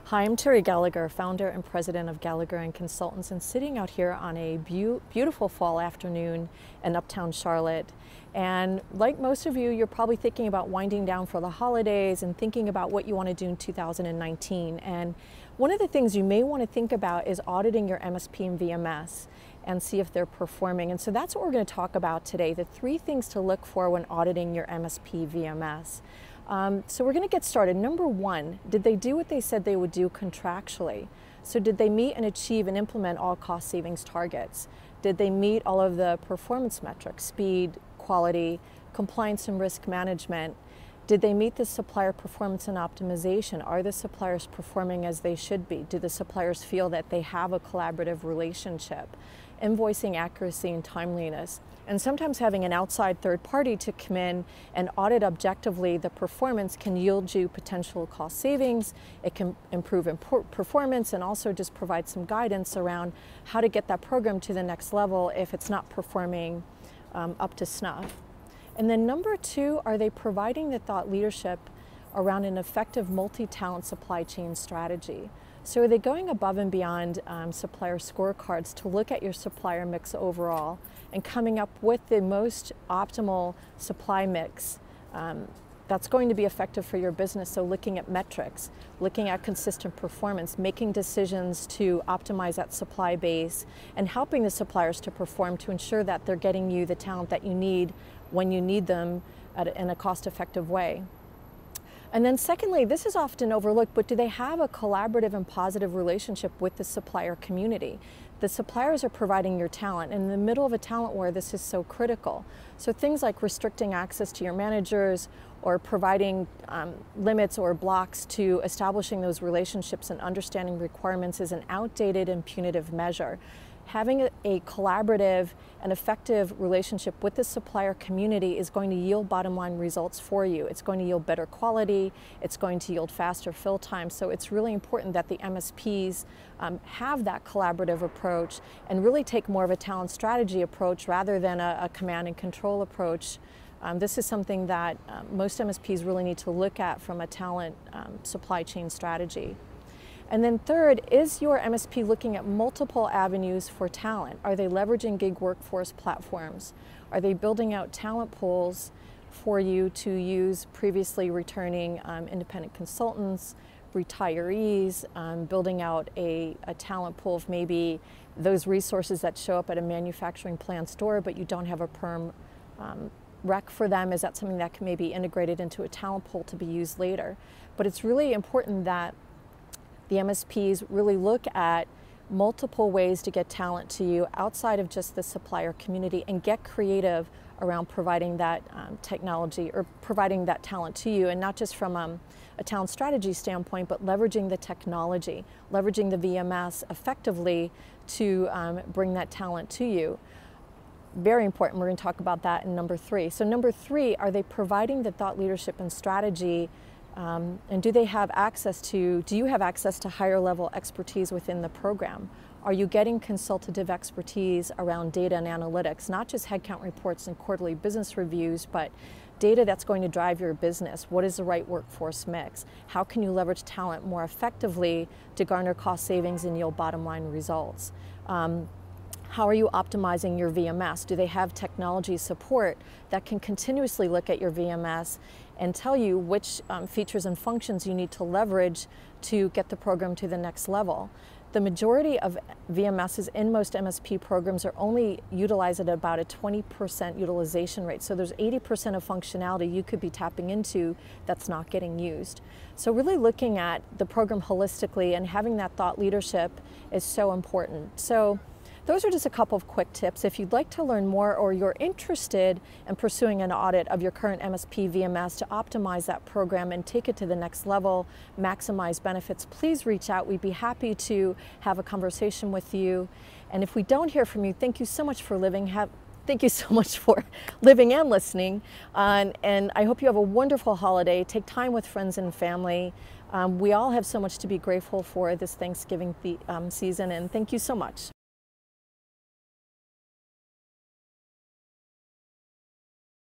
Hi, I'm Terry Gallagher, founder and president of Gallagher & Consultants, and sitting out here on a beautiful fall afternoon in Uptown Charlotte. And like most of you, you're probably thinking about winding down for the holidays and thinking about what you want to do in 2019. And one of the things you may want to think about is auditing your MSP and VMS and see if they're performing. And so that's what we're going to talk about today, the 3 things to look for when auditing your MSP VMS. So we're going to get started. Number 1, did they do what they said they would do contractually? So did they meet and achieve and implement all cost savings targets? Did they meet all of the performance metrics, speed, quality, compliance and risk management? Did they meet the supplier performance and optimization? Are the suppliers performing as they should be? Do the suppliers feel that they have a collaborative relationship? Invoicing accuracy and timeliness. And sometimes having an outside third party to come in and audit objectively the performance can yield you potential cost savings. It can improve performance and also just provide some guidance around how to get that program to the next level if it's not performing up to snuff. And then number 2, are they providing the thought leadership around an effective multi-talent supply chain strategy? So are they going above and beyond supplier scorecards to look at your supplier mix overall and coming up with the most optimal supply mix that's going to be effective for your business? So looking at metrics, looking at consistent performance, making decisions to optimize that supply base, and helping the suppliers to perform to ensure that they're getting you the talent that you need when you need them in a cost-effective way. And then secondly, this is often overlooked, but do they have a collaborative and positive relationship with the supplier community? The suppliers are providing your talent, and in the middle of a talent war, this is so critical. So things like restricting access to your managers or providing limits or blocks to establishing those relationships and understanding requirements is an outdated and punitive measure. Having a collaborative and effective relationship with the supplier community is going to yield bottom line results for you. It's going to yield better quality, it's going to yield faster fill time. So it's really important that the MSPs have that collaborative approach and really take more of a talent strategy approach rather than a command and control approach. This is something that most MSPs really need to look at from a talent supply chain strategy. And then third, is your MSP looking at multiple avenues for talent? Are they leveraging gig workforce platforms? Are they building out talent pools for you to use previously returning independent consultants, retirees, building out a talent pool of maybe those resources that show up at a manufacturing plant store but you don't have a perm rec for them? Is that something that can maybe integrated into a talent pool to be used later? But it's really important that the MSPs really look at multiple ways to get talent to you outside of just the supplier community and get creative around providing that technology or providing that talent to you, and not just from a talent strategy standpoint, but leveraging the technology, leveraging the VMS effectively to bring that talent to you. Very important. We're going to talk about that in number 3. So number 3, are they providing the thought leadership and strategy? And do you have access to higher level expertise within the program? Are you getting consultative expertise around data and analytics, not just headcount reports and quarterly business reviews, but data that's going to drive your business? What is the right workforce mix? How can you leverage talent more effectively to garner cost savings and yield bottom line results? How are you optimizing your VMS? Do they have technology support that can continuously look at your VMS and tell you which features and functions you need to leverage to get the program to the next level? The majority of VMSs in most MSP programs are only utilized at about a 20% utilization rate. So there's 80% of functionality you could be tapping into that's not getting used. So really looking at the program holistically and having that thought leadership is so important. So those are just a couple of quick tips. If you'd like to learn more or you're interested in pursuing an audit of your current MSP VMS to optimize that program and take it to the next level, maximize benefits, please reach out. We'd be happy to have a conversation with you. And if we don't hear from you, thank you so much for thank you so much for living and listening. And I hope you have a wonderful holiday. Take time with friends and family. We all have so much to be grateful for this Thanksgiving season, and thank you so much.